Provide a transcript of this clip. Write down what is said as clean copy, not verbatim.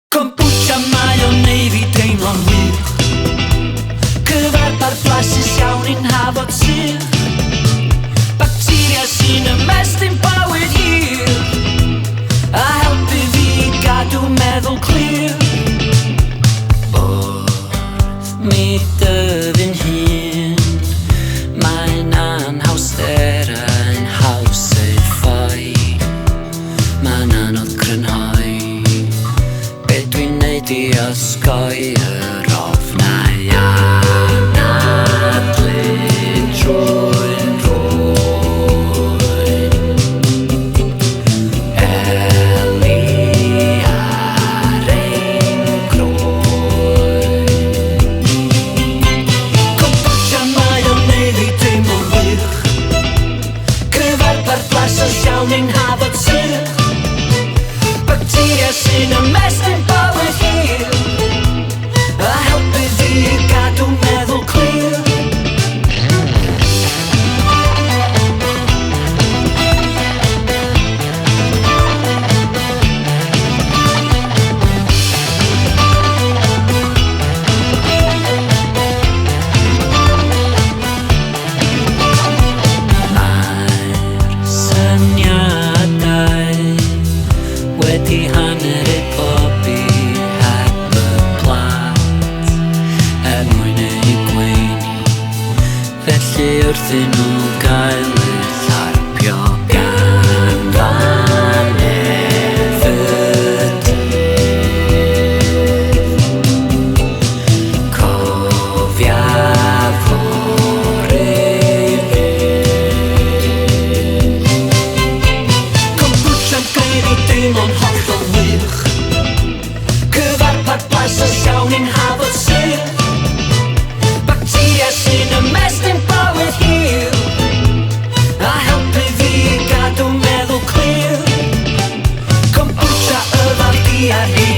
Kombucha mae o'n neud fi teimlo'n wych. Cyfarpar blasus iawn i'n hafod sydd. Bacteria sy'n ymestyn bywyd hir, a helpu fi gadw meddwl clir. Wrth mi dyfu'n hun, mae'n anhawster yn haws ei ffoi. Mae'n anodd crynhoi be dwi'n neud i osgoi yr ofnau anadlu trwy'n rhywun. Eli ar ein groen. Kombucha mae o'n neud fi teimlo'n wych. Cyfarpar blasus iawn i'n hafod sych. Bacteria sy'n ymestyn bywyd hir, a helpu fi gadw meddwl clir. Mae'r syniadau wedi hanner eu bobi heb y plat mwyn eu gweini, felly wrthyn nhw gael eu tharpio gan fanedd y dydd. Cofia fory fydd. Kombucha'n gwneud fi deimlo'n hollol wych. Cyfarpar blasus iawn i'n hafod sych. Bacteria sy'n ymestyn bywyd hir, a helpu fi gadw meddwl clir. Kombucha y felodïau.